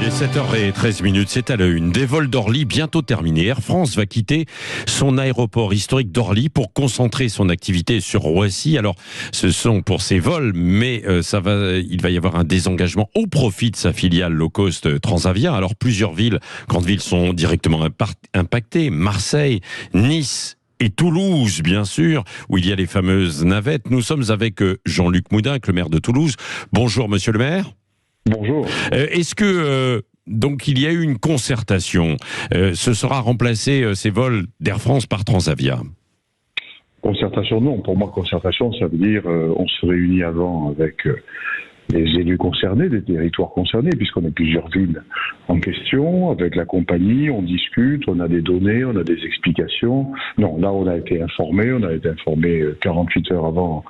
Il est 7h13, c'est à la une. Des vols d'Orly bientôt terminés. Air France va quitter son aéroport historique d'Orly pour concentrer son activité sur Roissy. Alors, ce sont pour ces vols, mais il va y avoir un désengagement au profit de sa filiale low cost Transavia. Alors, plusieurs grandes villes sont directement impactées. Marseille, Nice et Toulouse, bien sûr, où il y a les fameuses navettes. Nous sommes avec Jean-Luc Moudenc, le maire de Toulouse. Bonjour, monsieur le maire. Bonjour. Est-ce que donc il y a eu une concertation, ce sera remplacé ces vols d'Air France par Transavia? Concertation, non. Pour moi, concertation, ça veut dire on se réunit avant avec les élus concernés, des territoires concernés, puisqu'on a plusieurs villes en question, avec la compagnie, on discute, on a des données, on a des explications. Non, là, on a été informé 48 heures avant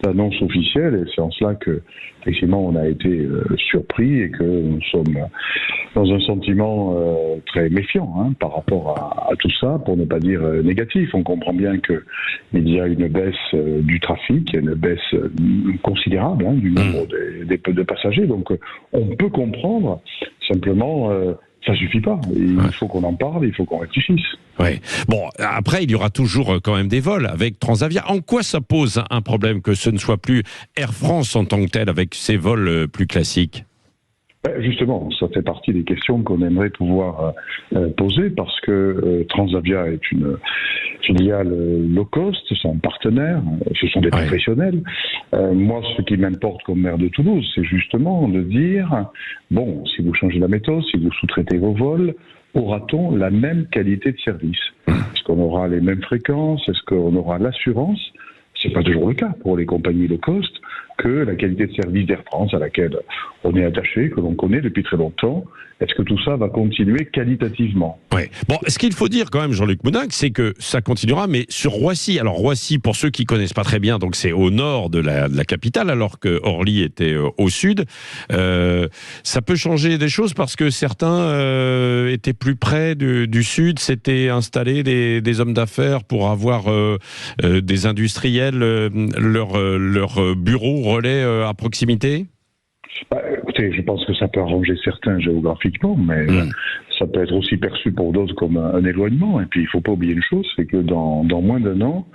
l'annonce officielle, et c'est en cela que, effectivement, on a été surpris et que nous sommes dans un sentiment très méfiant par rapport à tout ça, pour ne pas dire négatif. On comprend bien qu'il y a une baisse du trafic, une baisse considérable du nombre de passagers, donc on peut comprendre, simplement ça suffit pas. Il faut qu'on en parle, il faut qu'on réfléchisse. Ouais. Bon, après, il y aura toujours quand même des vols avec Transavia. En quoi ça pose un problème que ce ne soit plus Air France en tant que tel avec ses vols plus classiques? Justement, ça fait partie des questions qu'on aimerait pouvoir poser, parce que Transavia est une filiale low cost, c'est un partenaire, ce sont des professionnels. Moi, ce qui m'importe comme maire de Toulouse, c'est justement de dire, bon, si vous changez la méthode, si vous sous-traitez vos vols, aura-t-on la même qualité de service? Est-ce qu'on aura les mêmes fréquences? Est-ce qu'on aura l'assurance? C'est pas toujours le cas pour les compagnies low cost, que la qualité de service d'Air France à laquelle on est attaché, que l'on connaît depuis très longtemps, est-ce que tout ça va continuer qualitativement? Ouais. Bon, ce qu'il faut dire quand même, Jean-Luc Moudenc, c'est que ça continuera, mais sur Roissy. Alors Roissy, pour ceux qui connaissent pas très bien, donc c'est au nord de la capitale, alors que Orly était au sud. Ça peut changer des choses parce que certains étaient plus près du sud, s'étaient installés des hommes d'affaires pour avoir des industriels leur bureau relais à proximité. Écoutez, je pense que ça peut arranger certains géographiquement, mais ça peut être aussi perçu pour d'autres comme un éloignement. Et puis, il ne faut pas oublier une chose, c'est que dans moins d'un an,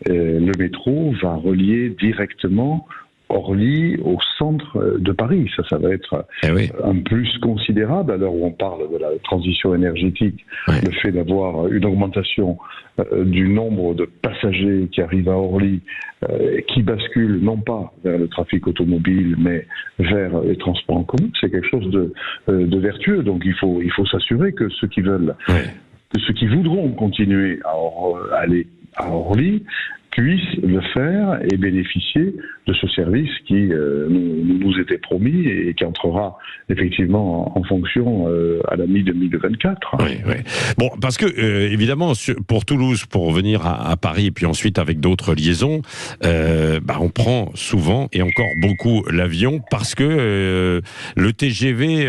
le métro va relier directement Orly au centre de Paris. Ça va être un plus considérable à l'heure où on parle de la transition énergétique. Le fait d'avoir une augmentation du nombre de passagers qui arrivent à Orly, qui basculent non pas vers le trafic automobile, mais vers les transports en commun, c'est quelque chose de vertueux. Donc il faut s'assurer que ceux qui voudront continuer à aller à Orly puissent le faire et bénéficier de ce service qui nous était promis et qui entrera effectivement en fonction à la mi-2024. Bon, parce que évidemment, pour Toulouse, pour venir à Paris et puis ensuite avec d'autres liaisons, on prend souvent et encore beaucoup l'avion parce que le TGV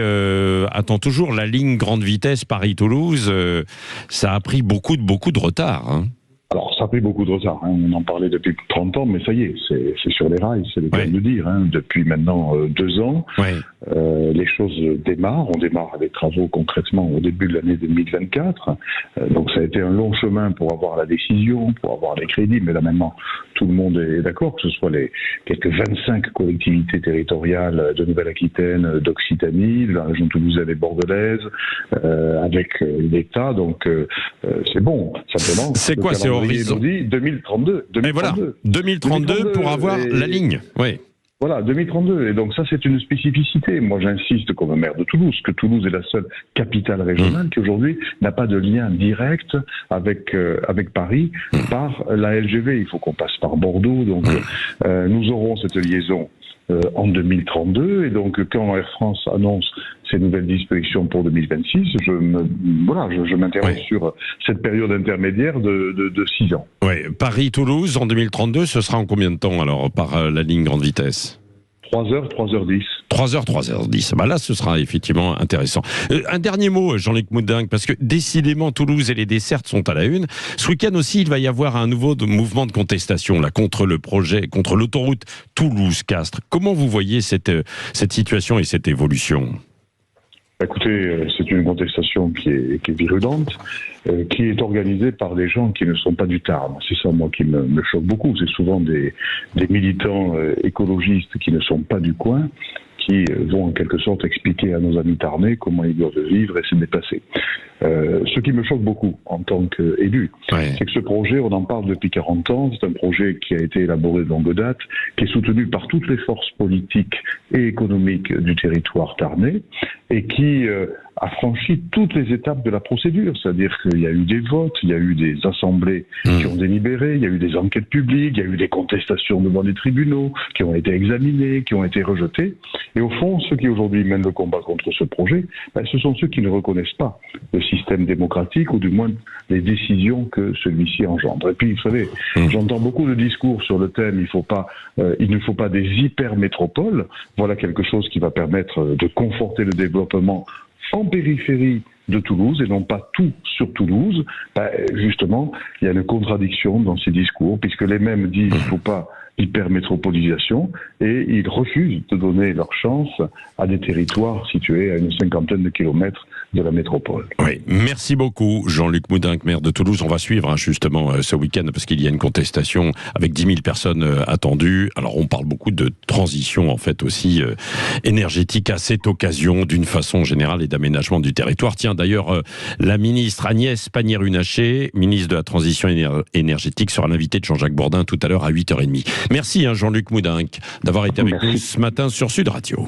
attend toujours la ligne grande vitesse Paris-Toulouse. Ça a pris beaucoup de retard. Alors, ça a pris beaucoup de retard. On en parlait depuis 30 ans, mais ça y est, c'est sur les rails, c'est le cas de le dire. Depuis maintenant 2 ans, les choses démarrent. On démarre les travaux concrètement au début de l'année 2024. Donc, ça a été un long chemin pour avoir la décision, pour avoir les crédits. Mais là, maintenant, tout le monde est d'accord, que ce soit les quelques 25 collectivités territoriales de Nouvelle-Aquitaine, d'Occitanie, de la région toulousaine et bordelaise, avec l'État. Donc, c'est bon. Simplement, c'est quoi, c'est horizon 2032. Mais voilà, 2032 pour avoir la ligne. Voilà, 2032. Et donc ça, c'est une spécificité. Moi, j'insiste comme maire de Toulouse, que Toulouse est la seule capitale régionale qui aujourd'hui n'a pas de lien direct avec Paris par la LGV. Il faut qu'on passe par Bordeaux. Donc nous aurons cette liaison en 2032, et donc quand Air France annonce ces nouvelles dispositions pour 2026, je m'interroge sur cette période intermédiaire de 6 ans. Paris-Toulouse en 2032, ce sera en combien de temps alors par la ligne grande vitesse? 3h, 3h10. 3h10. Là, ce sera effectivement intéressant. Un dernier mot, Jean-Luc Moudenc, parce que décidément, Toulouse et les dessertes sont à la une. Ce week-end aussi, il va y avoir un nouveau mouvement de contestation contre le projet, contre l'autoroute Toulouse-Castres. Comment vous voyez cette situation et cette évolution ? Écoutez, c'est une contestation qui est virulente, qui est organisée par des gens qui ne sont pas du Tarn. C'est ça, moi, qui me choque beaucoup. C'est souvent des militants écologistes qui ne sont pas du coin, qui vont en quelque sorte expliquer à nos amis tarnais comment ils doivent vivre et se déplacer. Ce qui me choque beaucoup en tant qu'élu, c'est que ce projet, on en parle depuis 40 ans, c'est un projet qui a été élaboré de longue date, qui est soutenu par toutes les forces politiques et économiques du territoire tarnais, et qui a franchi toutes les étapes de la procédure, c'est-à-dire qu'il y a eu des votes, il y a eu des assemblées qui ont délibéré, il y a eu des enquêtes publiques, il y a eu des contestations devant les tribunaux qui ont été examinées, qui ont été rejetées. Et au fond, ceux qui aujourd'hui mènent le combat contre ce projet, ce sont ceux qui ne reconnaissent pas le système démocratique, ou du moins les décisions que celui-ci engendre. Et puis, vous savez, j'entends beaucoup de discours sur le thème il ne faut pas des hyper-métropoles. Voilà quelque chose qui va permettre de conforter le développement en périphérie de Toulouse et non pas tout sur Toulouse. Justement, il y a une contradiction dans ces discours, puisque les mêmes disent qu'il ne faut pas hypermétropolisation, et ils refusent de donner leur chance à des territoires situés à une 50aine de kilomètres de la métropole. Oui, merci beaucoup Jean-Luc Moudenc, maire de Toulouse. On va suivre justement ce week-end, parce qu'il y a une contestation avec 10 000 personnes attendues. Alors on parle beaucoup de transition en fait aussi énergétique à cette occasion, d'une façon générale, et d'aménagement du territoire. Tiens, d'ailleurs, la ministre Agnès Pannier-Runacher, ministre de la Transition énergétique, sera l'invitée de Jean-Jacques Bourdin tout à l'heure à 8h30. Merci Jean-Luc Moudenc d'avoir été avec nous ce matin sur Sud Radio.